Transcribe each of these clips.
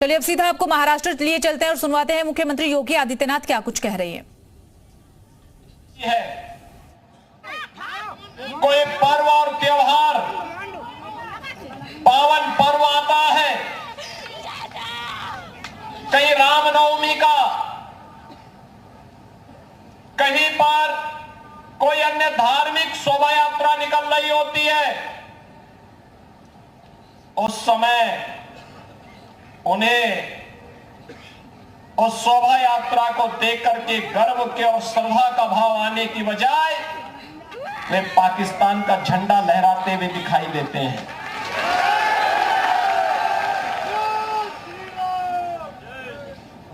चलिए अब सीधा आपको महाराष्ट्र लिए चलते हैं और सुनवाते हैं मुख्यमंत्री योगी आदित्यनाथ क्या कुछ कह रही हैं। कोई पर्व और त्योहार पावन पर्व आता है, कहीं रामनवमी का, कहीं पर कोई अन्य धार्मिक शोभा यात्रा निकल रही होती है, उस समय उन्हें उस शोभा यात्रा को देख करके गर्व के और श्रद्धा का भाव आने की बजाय वे पाकिस्तान का झंडा लहराते हुए दिखाई देते हैं।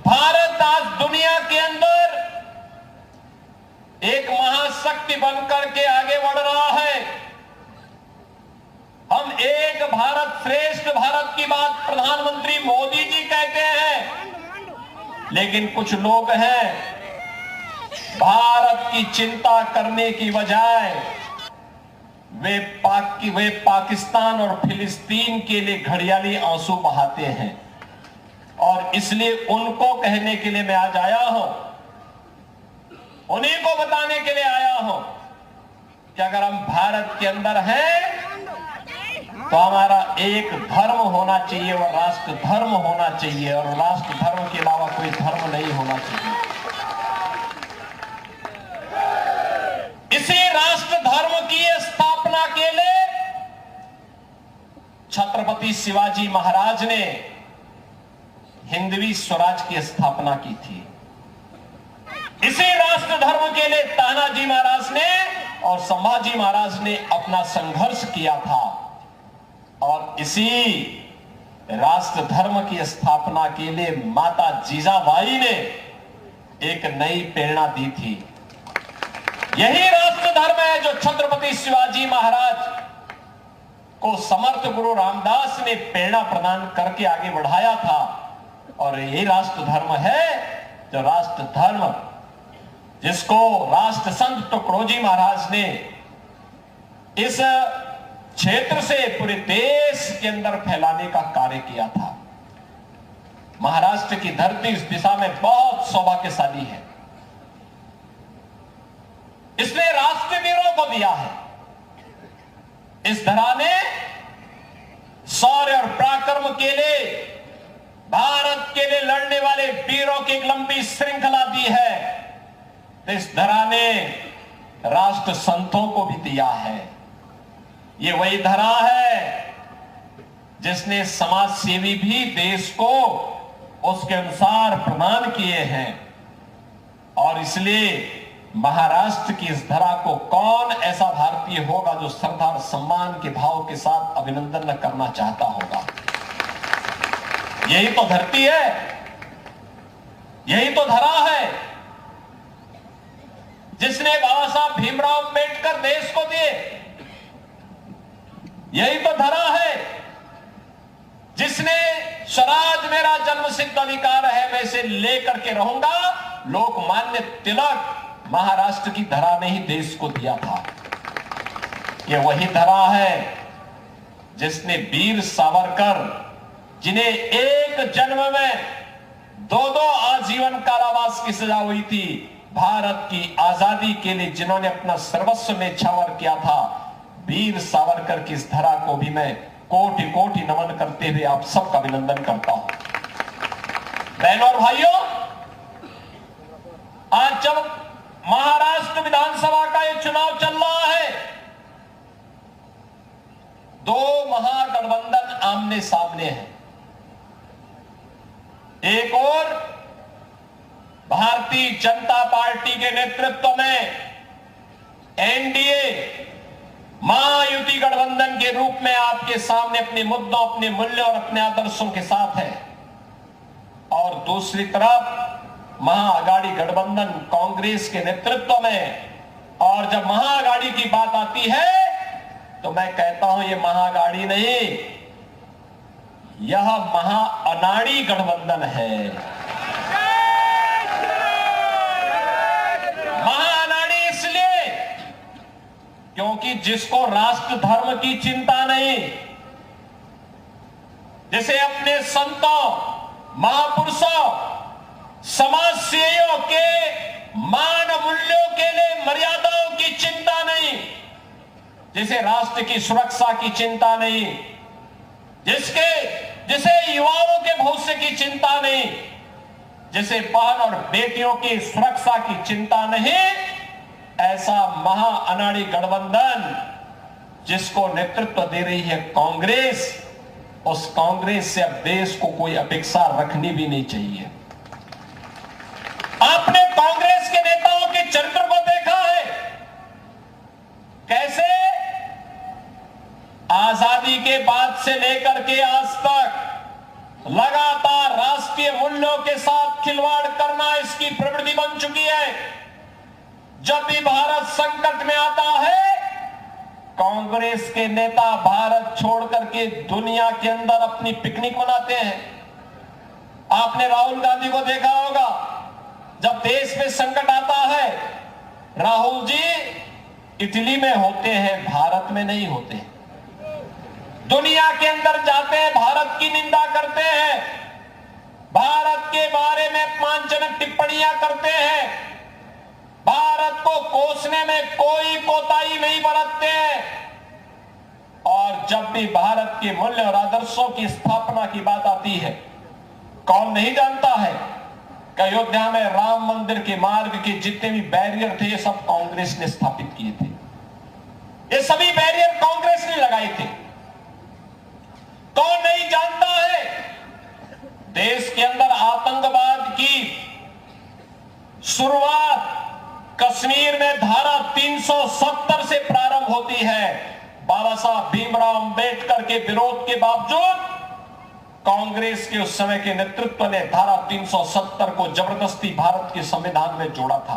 भारत आज दुनिया के अंदर एक महाशक्ति बनकर के आगे बढ़ रहा है। हम एक भारत श्रेष्ठ भारत की बात प्रधानमंत्री मोदी जी कहते हैं, लेकिन कुछ लोग हैं भारत की चिंता करने की बजाय वे पाकिस्तान और फिलिस्तीन के लिए घड़ियाली आंसू बहाते हैं। और इसलिए उनको कहने के लिए मैं आज आया हूं, उन्हीं को बताने के लिए आया हूं कि अगर हम भारत के अंदर हैं तो हमारा एक धर्म होना चाहिए और राष्ट्र धर्म होना चाहिए, और राष्ट्र धर्म के अलावा कोई धर्म नहीं होना चाहिए। इसी राष्ट्र धर्म की स्थापना के लिए छत्रपति शिवाजी महाराज ने हिंदवी स्वराज की स्थापना की थी। इसी राष्ट्र धर्म के लिए तानाजी महाराज ने और संभाजी महाराज ने अपना संघर्ष किया था, और इसी राष्ट्र धर्म की स्थापना के लिए माता जीजाबाई ने एक नई प्रेरणा दी थी। यही राष्ट्र धर्म है जो छत्रपति शिवाजी महाराज को समर्थ गुरु रामदास ने प्रेरणा प्रदान करके आगे बढ़ाया था, और यही राष्ट्र धर्म है जो राष्ट्र धर्म जिसको राष्ट्र संत टुकड़ोजी महाराज ने इस क्षेत्र से पूरे देश के अंदर फैलाने का कार्य किया था। महाराष्ट्र की धरती इस दिशा में बहुत सौभाग्यशाली है, इसने राष्ट्रवीरों को दिया है। इस धरा ने शौर्य और पराक्रम के लिए भारत के लिए लड़ने वाले वीरों की एक लंबी श्रृंखला दी है। इस धरा ने राष्ट्र संतों को भी दिया है। ये वही धरा है जिसने समाज सेवी भी देश को उसके अनुसार प्रदान किए हैं, और इसलिए महाराष्ट्र की इस धरा को कौन ऐसा भारतीय होगा जो श्रद्धा और सम्मान के भाव के साथ अभिनंदन न करना चाहता होगा। यही तो धरती है, यही तो धरा है जिसने बाबा साहब भीमराव अंबेडकर देश को दिए। यही तो धरा है जिसने स्वराज मेरा जन्मसिद्ध अधिकार है मैं इसे लेकर के रहूंगा, लोकमान्य तिलक महाराष्ट्र की धरा ने ही देश को दिया था। यह वही धरा है जिसने वीर सावरकर, जिन्हें एक जन्म में दो आजीवन कारावास की सजा हुई थी, भारत की आजादी के लिए जिन्होंने अपना सर्वस्व न्यौछावर किया था, वीर सावरकर की इस धरा को भी मैं कोटि कोटि नमन करते हुए आप सबका अभिनंदन करता हूं। बहनों और भाइयों, आज जब महाराष्ट्र विधानसभा का यह चुनाव चल रहा है, दो महागठबंधन आमने सामने हैं। एक और भारतीय जनता पार्टी के नेतृत्व में एनडीए महायुति गठबंधन के रूप में आपके सामने अपने मुद्दों, अपने मूल्यों और अपने आदर्शों के साथ है, और दूसरी तरफ महाअघाड़ी गठबंधन कांग्रेस के नेतृत्व में। और जब महाअघाड़ी की बात आती है तो मैं कहता हूं ये महाअघाड़ी नहीं, यह महाअनाड़ी गठबंधन है। महाअनाड़ी इसलिए क्योंकि जिसको राष्ट्र धर्म की चिंता नहीं, जिसे अपने संतों महापुरुषों, समाज सेवियों के मान मूल्यों के लिए मर्यादाओं की चिंता नहीं, जिसे राष्ट्र की सुरक्षा की चिंता नहीं, जिसे युवाओं के भविष्य की चिंता नहीं, जिसे बहन और बेटियों की सुरक्षा की चिंता नहीं, ऐसा महा अनाड़ी गठबंधन जिसको नेतृत्व दे रही है कांग्रेस, उस कांग्रेस से अब देश को कोई अपेक्षा रखनी भी नहीं चाहिए। आपने कांग्रेस के नेताओं के चरित्र को देखा है, कैसे आजादी के बाद से लेकर के आज तक लगातार राष्ट्रीय मूल्यों के साथ खिलवाड़ करना इसकी प्रवृत्ति बन चुकी है। जब भी भारत संकट में आता है, कांग्रेस के नेता भारत छोड़ करके दुनिया के अंदर अपनी पिकनिक मनाते हैं। आपने राहुल गांधी को देखा होगा, जब देश में संकट आता है, राहुल जी इटली में होते हैं, भारत में नहीं होते। दुनिया के अंदर जाते हैं, भारत की निंदा करते हैं, भारत के बारे में अपमानजनक टिप्पणियां करते हैं, भारत को कोसने में कोई कोताही नहीं बरतते हैं। और जब भी भारत के मूल्य और आदर्शों की स्थापना की बात आती है, कौन नहीं जानता है कि अयोध्या में राम मंदिर के मार्ग के जितने भी बैरियर थे, ये सब कांग्रेस ने स्थापित किए थे। ये सभी बैरियर कांग्रेस ने लगाए थे। कौन नहीं जानता है देश के अंदर आतंकवाद की शुरुआत कश्मीर में धारा 370 से प्रारंभ होती है। बाबा साहब भीमराव अंबेडकर के विरोध के बावजूद कांग्रेस के उस समय के नेतृत्व ने धारा 370 को जबरदस्ती भारत के संविधान में जोड़ा था।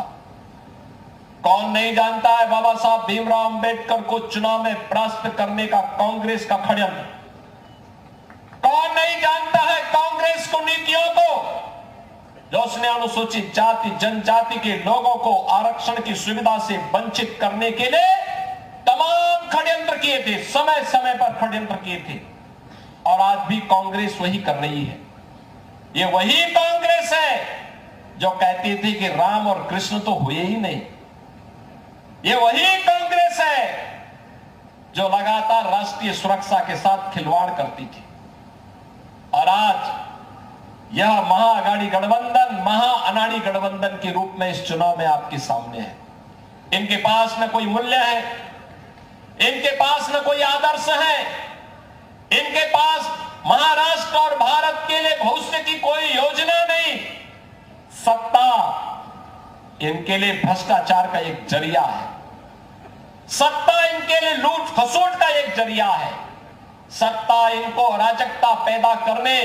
कौन नहीं जानता है बाबा साहब भीमराव अंबेडकर को चुनाव में परास्त करने का कांग्रेस का षड्यंत्र। कौन नहीं जानता है कांग्रेस को नीतियों को, जो उसने अनुसूचित जाति जनजाति के लोगों को आरक्षण की सुविधा से वंचित करने के लिए तमाम षड्यंत्र किए थे, समय समय पर षड्यंत्र किए थे। और आज भी कांग्रेस वही कर रही है। ये वही कांग्रेस है जो कहती थी कि राम और कृष्ण तो हुए ही नहीं। ये वही कांग्रेस है जो लगातार राष्ट्रीय सुरक्षा के साथ खिलवाड़ करती थी। और आज यह महाअघाड़ी गठबंधन महा अनाड़ी गठबंधन के रूप में इस चुनाव में आपके सामने है। इनके पास न कोई मूल्य है, इनके पास न कोई आदर्श है, इनके पास महाराष्ट्र और भारत के लिए भविष्य की कोई योजना नहीं। सत्ता इनके लिए भ्रष्टाचार का एक जरिया है, सत्ता इनके लिए लूट खसोट का एक जरिया है, सत्ता इनको अराजकता पैदा करने,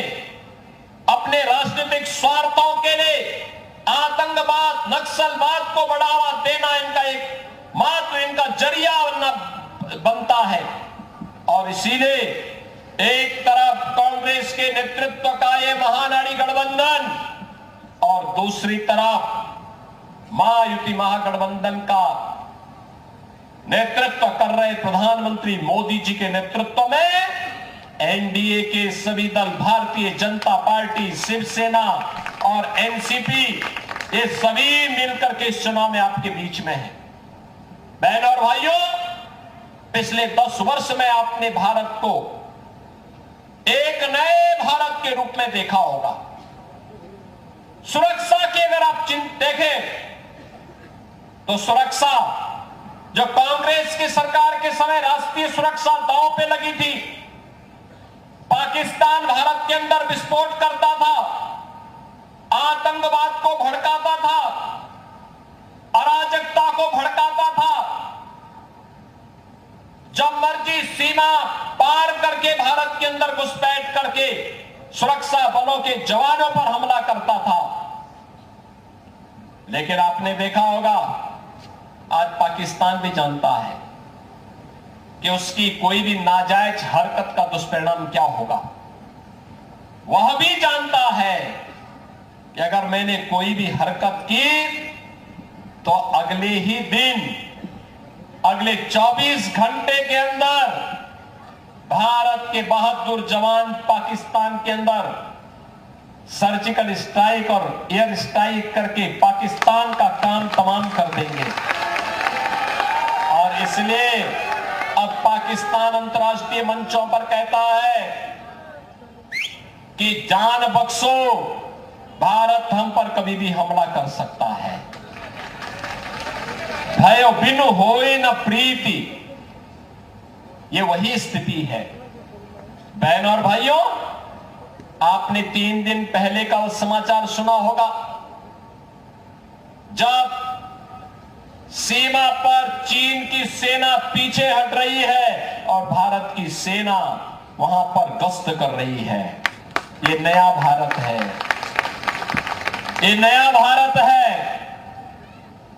अपने राजनीतिक स्वार्थों के लिए आतंकवाद नक्सलवाद को बढ़ावा देना इनका एक मात्र इनका जरिया बनता है। और इसीलिए एक तरफ कांग्रेस के नेतृत्व का ये महानाड़ी गठबंधन और दूसरी तरफ महायुति महागठबंधन का नेतृत्व कर रहे प्रधानमंत्री मोदी जी के नेतृत्व में एनडीए के सभी दल, भारतीय जनता पार्टी, शिवसेना और एनसीपी, ये सभी मिलकर के इस चुनाव में आपके बीच में है। बहनों और भाइयों, पिछले 10 वर्ष में आपने भारत को एक नए भारत के रूप में देखा होगा। सुरक्षा की अगर आप देखें तो सुरक्षा जो कांग्रेस की सरकार के समय राष्ट्रीय सुरक्षा दांव पे लगी थी, पाकिस्तान भारत के अंदर विस्फोट करता था, आतंकवाद को भड़काता था, अराजकता को भड़काता था, जब मर्जी सीमा पार करके भारत के अंदर घुसपैठ करके सुरक्षा बलों के जवानों पर हमला करता था। लेकिन आपने देखा होगा आज पाकिस्तान भी जानता है कि उसकी कोई भी नाजायज हरकत का दुष्परिणाम क्या होगा। वह भी जानता है कि अगर मैंने कोई भी हरकत की तो अगले ही दिन, अगले 24 घंटे के अंदर भारत के बहादुर जवान पाकिस्तान के अंदर सर्जिकल स्ट्राइक और एयर स्ट्राइक करके पाकिस्तान का काम तमाम कर देंगे। और इसलिए अब पाकिस्तान अंतर्राष्ट्रीय मंचों पर कहता है कि जान बख्शो, भारत हम पर कभी भी हमला कर सकता है। भयो बिनु होए न प्रीति, ये वही स्थिति है। बहनों और भाइयों, आपने 3 दिन पहले का वो समाचार सुना होगा जब सीमा पर चीन की सेना पीछे हट रही है और भारत की सेना वहां पर गश्त कर रही है। ये नया भारत है, ये नया भारत है।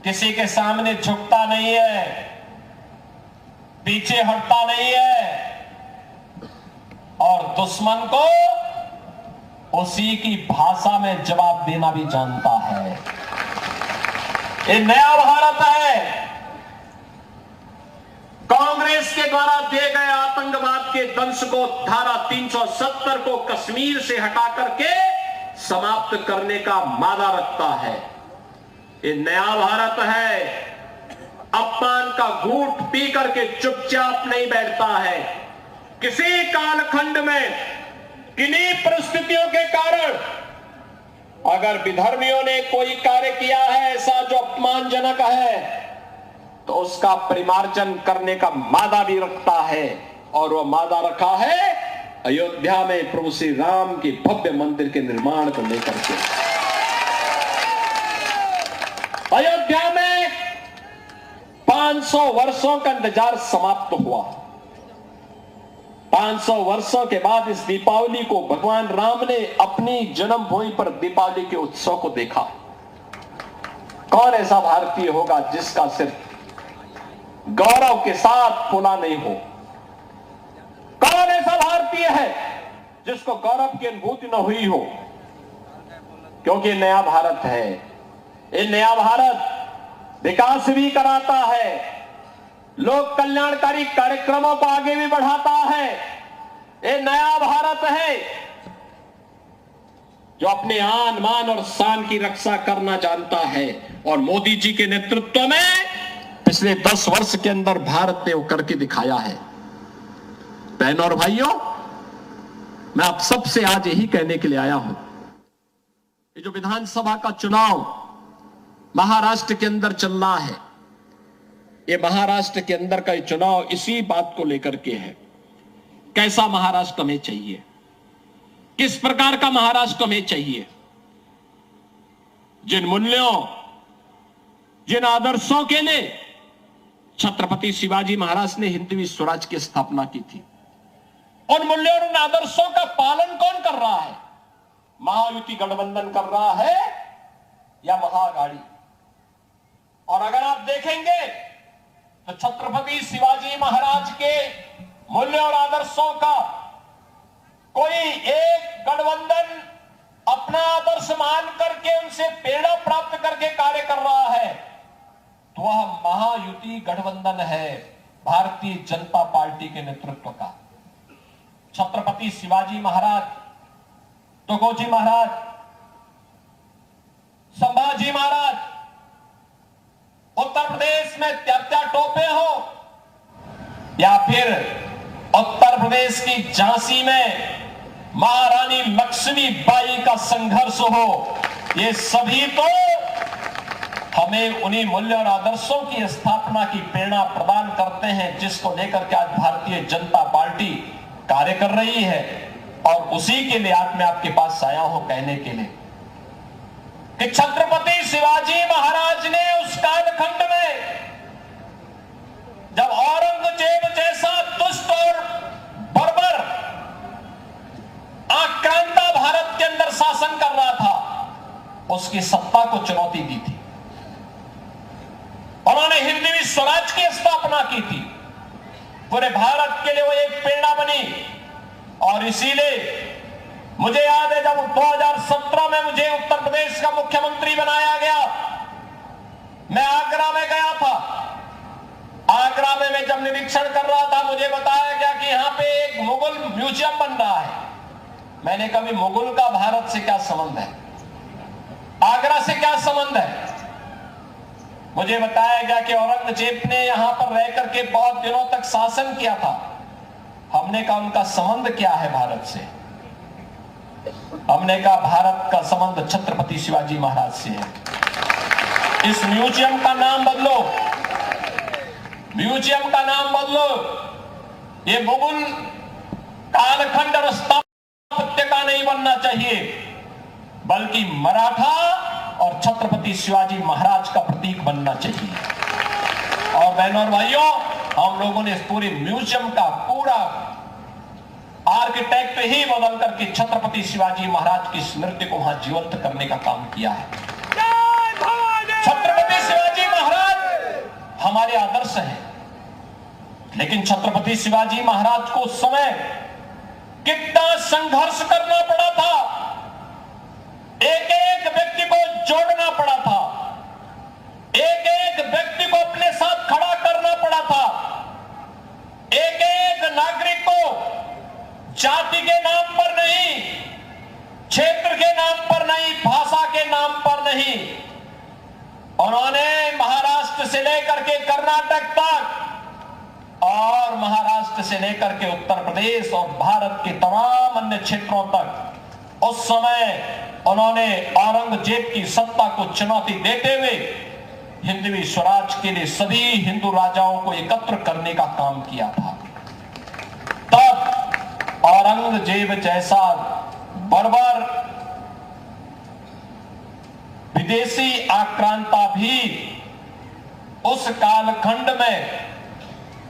किसी के सामने झुकता नहीं है, पीछे हटता नहीं है और दुश्मन को उसी की भाषा में जवाब देना भी जानता है। ये नया भारत है। कांग्रेस के द्वारा दिए गए आतंकवाद के दंश को, धारा 370 को कश्मीर से हटा करके समाप्त करने का मादा रखता है। ये नया भारत है। अपमान का घूंट पी करके चुपचाप नहीं बैठता है। किसी कालखंड में किन्हीं परिस्थितियों के कारण अगर विधर्मियों ने कोई कार्य किया है ऐसा जो अपमानजनक है, तो उसका परिमार्जन करने का मादा भी रखता है। और वह मादा रखा है अयोध्या में प्रभु श्री राम के भव्य मंदिर के निर्माण को लेकर के। अयोध्या में 500 वर्षों का इंतजार समाप्त हुआ। 500 वर्षों के बाद इस दीपावली को भगवान राम ने अपनी जन्मभूमि पर दीपावली के उत्सव को देखा। कौन ऐसा भारतीय होगा जिसका सिर्फ गौरव के साथ फूला नहीं हो? कौन ऐसा भारतीय है जिसको गौरव की अनुभूति न हुई हो? क्योंकि नया भारत है। ये नया भारत विकास भी कराता है, लोक कल्याणकारी कार्यक्रमों को आगे भी बढ़ाता है। ये नया भारत है जो अपने आन मान और शान की रक्षा करना जानता है। और मोदी जी के नेतृत्व में पिछले 10 वर्ष के अंदर भारत ने वो करके दिखाया है। बहनों और भाइयों, मैं आप सबसे आज यही कहने के लिए आया हूं, ये जो विधानसभा का चुनाव महाराष्ट्र के अंदर चल रहा है, ये महाराष्ट्र के अंदर का ये चुनाव इसी बात को लेकर के है। कैसा महाराष्ट्र हमें चाहिए, किस प्रकार का महाराष्ट्र हमें चाहिए। जिन मूल्यों, जिन आदर्शों के लिए छत्रपति शिवाजी महाराज ने हिंदवी स्वराज की स्थापना की थी, उन मूल्यों और उन आदर्शों का पालन कौन कर रहा है? महायुति गठबंधन कर रहा है या महाअघाड़ी? और अगर आप देखेंगे तो छत्रपति शिवाजी महाराज के मूल्यों और आदर्शों का कोई एक गठबंधन अपना आदर्श मान करके उनसे प्रेरणा प्राप्त करके कार्य कर रहा है, तो वह महायुति गठबंधन है भारतीय जनता पार्टी के नेतृत्व का। छत्रपति शिवाजी महाराज, तुकोजी महाराज, संभाजी महाराज, उत्तर प्रदेश में त्यात्या टोपे हो या फिर उत्तर प्रदेश की झांसी में महारानी लक्ष्मीबाई का संघर्ष हो, ये सभी तो हमें उन्हीं मूल्यों और आदर्शों की स्थापना की प्रेरणा प्रदान करते हैं, जिसको लेकर के आज भारतीय जनता पार्टी कार्य कर रही है। और उसी के लिए आज मैं आपके पास आया हूं कहने के लिए कि छत्रपति शिवाजी महाराज ने उस कालखंड में जब औरंगजेब जैसा दुष्ट और बर्बर आक्रांता भारत के अंदर शासन कर रहा था, उसकी सत्ता को चुनौती दी थी। उन्होंने हिंदवी स्वराज की स्थापना की थी। पूरे भारत के लिए वो एक प्रेरणा बनी। और इसीलिए मुझे याद है जब 2017 में मुझे उत्तर प्रदेश का मुख्यमंत्री बनाया गया, मैं आगरा में गया था। आगरा में मैं जब निरीक्षण कर रहा था, मुझे बताया गया कि यहां पे एक मुगल म्यूजियम बन रहा है। मैंने कभी मुगल का भारत से क्या संबंध है, आगरा से क्या संबंध है। मुझे बताया गया कि औरंगजेब ने यहां पर रह करके बहुत दिनों तक शासन किया था। हमने कहा उनका संबंध क्या है भारत से। हमने कहा भारत का संबंध छत्रपति शिवाजी महाराज से है। इस म्यूजियम का नाम बदलो, म्यूजियम का नाम बदलो। ये मुगल कालखंड और स्थापत्य का नहीं बनना चाहिए, बल्कि मराठा और छत्रपति शिवाजी महाराज का प्रतीक बनना चाहिए। और बहनों और भाइयों, हम लोगों ने इस पूरे म्यूजियम का पूरा आर्किटेक्ट ही बदल करके छत्रपति शिवाजी महाराज की स्मृति को वहां जीवंत करने का काम किया है। छत्रपति शिवाजी महाराज हमारे आदर्श हैं, लेकिन छत्रपति शिवाजी महाराज को उस समय कितना संघर्ष करना पड़ा था। एक एक व्यक्ति को जोड़ना पड़ा था, एक एक व्यक्ति को अपने साथ खड़ा करना पड़ा था। एक एक नागरिक को जाति के नाम पर नहीं, क्षेत्र के नाम पर नहीं, भाषा के नाम पर नहीं, उन्होंने महाराष्ट्र से लेकर के कर्नाटक तक और महाराष्ट्र से लेकर के उत्तर प्रदेश और भारत के तमाम अन्य क्षेत्रों तक उस समय उन्होंने औरंगजेब की सत्ता को चुनौती देते हुए हिंदवी स्वराज के लिए सभी हिंदू राजाओं को एकत्र करने का काम किया था। तब औरंगजेब जैसा बर्बर विदेशी आक्रांता भी उस कालखंड में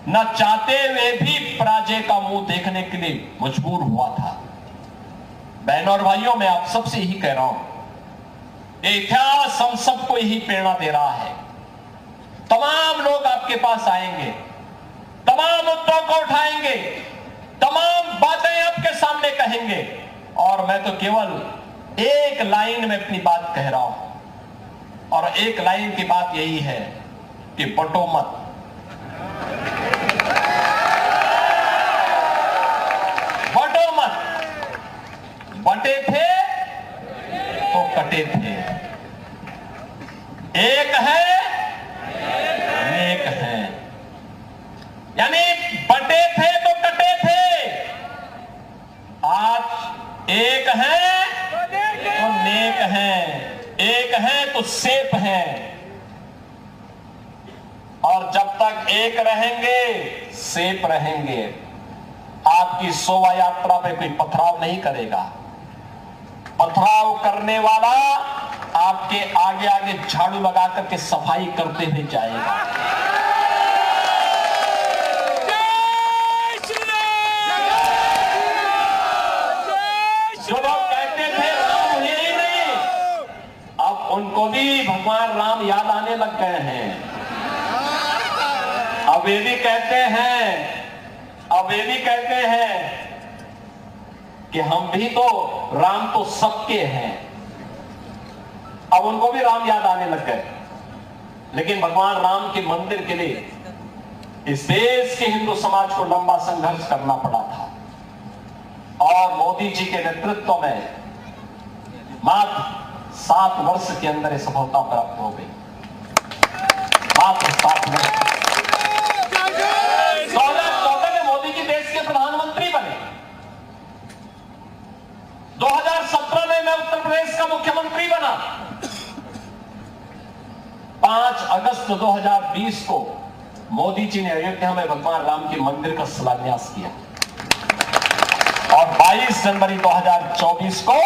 न चाहते हुए भी पराजय का मुंह देखने के लिए मजबूर हुआ था। बहनों और भाइयों, मैं आप सबसे यही कह रहा हूं, ये इतिहास हम सबको यही प्रेरणा दे रहा है। तमाम लोग आपके पास आएंगे, तमाम मुद्दों को उठाएंगे, तमाम बातें आपके सामने कहेंगे, और मैं तो केवल एक लाइन में अपनी बात कह रहा हूं, और एक लाइन की बात यही है कि बटो मत। बटो मत। बटे थे तो कटे थे, एक है नेक है। यानी बटे थे तो कटे थे, आज एक है तो नेक है, एक है तो सेफ है। और जब तक एक रहेंगे, सेफ रहेंगे, आपकी शोभा यात्रा पे कोई पथराव नहीं करेगा। पथराव करने वाला आपके आगे आगे झाड़ू लगा करके सफाई करते हुए जाएगा। जो लोग कहते थे राम हुए ही नहीं, अब उनको भी भगवान राम याद आने लग गए हैं। अब ये भी कहते हैं कि हम भी तो, राम तो सबके हैं। अब उनको भी राम याद आने लग गए। लेकिन भगवान राम के मंदिर के लिए इस देश के हिंदू समाज को लंबा संघर्ष करना पड़ा था, और मोदी जी के नेतृत्व में मात्र 7 वर्ष के अंदर ये सफलता प्राप्त हो गई। मात्र 7 वर्ष। 2014 में मोदी जी देश के प्रधानमंत्री बने। 2017 में मैं उत्तर प्रदेश का मुख्यमंत्री बना। 5 अगस्त 2020 को मोदी जी ने अयोध्या में भगवान राम के मंदिर का शिलान्यास किया, और 22 जनवरी 2024 को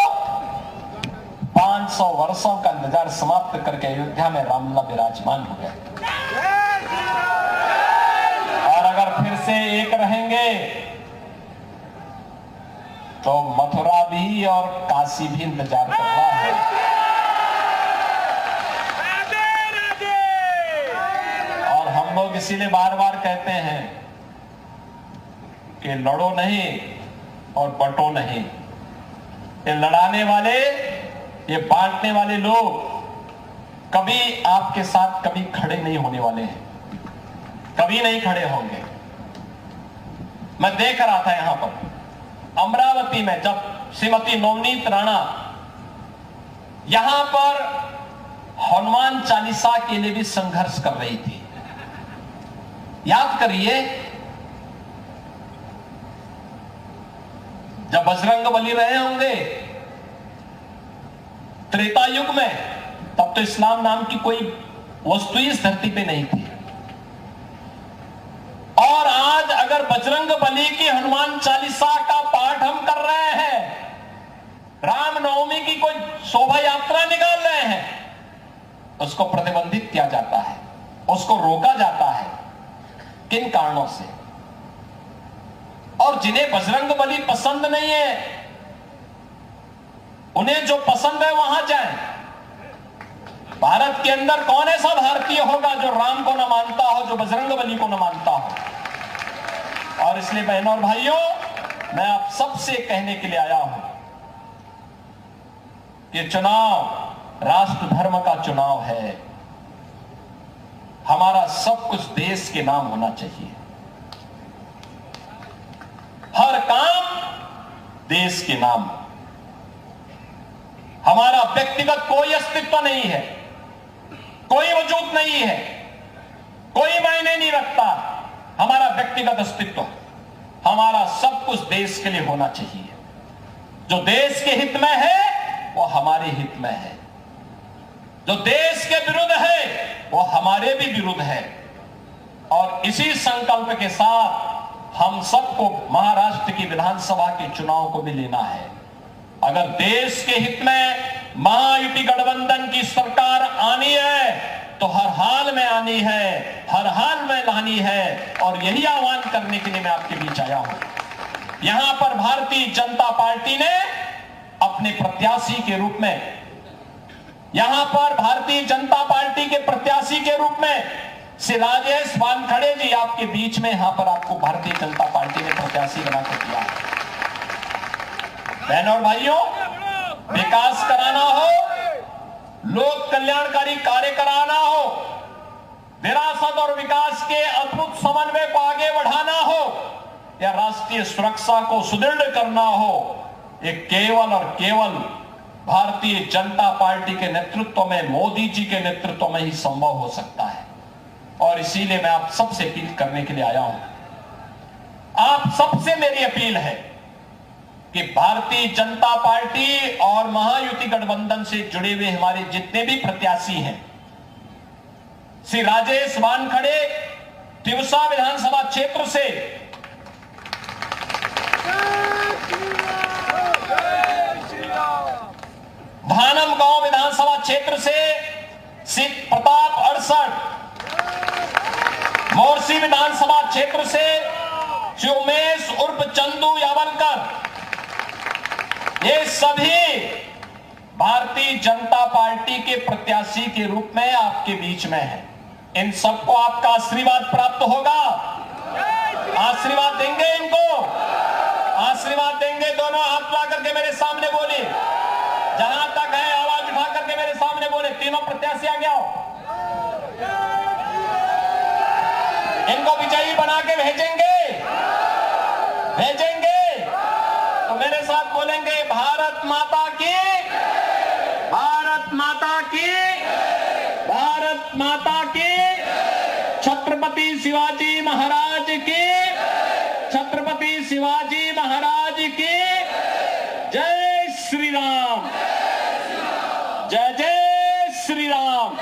500 वर्षों का इंतजार समाप्त करके अयोध्या में रामलला विराजमान हो गया। और अगर फिर से एक रहेंगे तो मथुरा भी और काशी भी इंतजार कर रहा है। और हम लोग इसीलिए बार बार कहते हैं कि लड़ो नहीं और बंटो नहीं। ये लड़ाने वाले, ये बांटने वाले लोग कभी आपके साथ कभी खड़े नहीं होने वाले हैं, कभी नहीं खड़े होंगे। मैं देख रहा था यहां पर अमरावती में, जब श्रीमती नवनीत राणा यहां पर हनुमान चालीसा के लिए भी संघर्ष कर रही थी। याद करिए, जब बजरंग बली रहे होंगे त्रेता युग में, तब तो इस्लाम नाम की कोई वस्तु इस धरती पे नहीं थी। और आज अगर बजरंग बली की हनुमान चालीसा का पाठ हम कर रहे हैं, रामनवमी की कोई शोभा यात्रा निकाल रहे हैं, उसको प्रतिबंधित किया जाता है, उसको रोका जाता है। किन कारणों से? और जिन्हें बजरंग बली पसंद नहीं है, उन्हें जो पसंद है वहां जाएं। भारत के अंदर कौन ऐसा भारतीय होगा जो राम को न मानता हो, जो बजरंग बली को न मानता हो? और इसलिए बहनों और भाइयों, मैं आप सबसे कहने के लिए आया हूं कि चुनाव राष्ट्र धर्म का चुनाव है। हमारा सब कुछ देश के नाम होना चाहिए, हर काम देश के नाम। हमारा व्यक्तिगत कोई अस्तित्व नहीं है, कोई वजूद नहीं है, कोई मायने नहीं रखता हमारा व्यक्तिगत अस्तित्व। हमारा सब कुछ देश के लिए होना चाहिए। जो देश के हित में है वो हमारे हित में है, जो देश के विरुद्ध है वो हमारे भी विरुद्ध है। और इसी संकल्प के साथ हम सबको महाराष्ट्र की विधानसभा के चुनाव को भी लेना है। अगर देश के हित में महायुति गठबंधन की सरकार आनी है तो हर हाल में आनी है, हर हाल में लानी है। और यही आह्वान करने के लिए मैं आपके बीच आया हूं। यहां पर भारतीय जनता पार्टी ने अपने प्रत्याशी के रूप में, यहां पर भारतीय जनता पार्टी के प्रत्याशी के रूप में श्री राजेश वानखड़े जी आपके बीच में यहां पर आपको भारतीय जनता पार्टी ने प्रत्याशी बनाकर दिया है। बहनों और भाइयों, विकास कराना हो, लोक कल्याणकारी कार्य कराना हो, विरासत और विकास के अद्भुत समन्वय को आगे बढ़ाना हो, या राष्ट्रीय सुरक्षा को सुदृढ़ करना हो, ये केवल और केवल भारतीय जनता पार्टी के नेतृत्व में, मोदी जी के नेतृत्व में ही संभव हो सकता है। और इसीलिए मैं आप सबसे अपील करने के लिए आया हूं। आप सबसे मेरी अपील है कि भारतीय जनता पार्टी और महायुति गठबंधन से जुड़े हुए हमारे जितने भी प्रत्याशी हैं, श्री राजेश वानखड़े तिवसा विधानसभा क्षेत्र से, धानम गांव विधानसभा क्षेत्र से श्री प्रताप अड़सठ, मोरसी विधानसभा क्षेत्र से श्री उमेश उर्फ चंदू यावलकर, ये सभी भारतीय जनता पार्टी के प्रत्याशी के रूप में आपके बीच में है। इन सबको आपका आशीर्वाद प्राप्त होगा। आशीर्वाद देंगे इनको, आशीर्वाद देंगे। दोनों हाथ ला करके मेरे सामने बोलिए, जहां तक है आवाज उठा करके मेरे सामने बोले। तीनों प्रत्याशी आ गया हो, इनको विजयी बना के भेजेंगे, भेजेंगे। तो मेरे साथ बोलेंगे, भारत माता की, भारत माता की, भारत माता की, छत्रपति शिवाजी महाराज की, छत्रपति शिवाजी महाराज की जय श्री राम, जय जय श्री राम।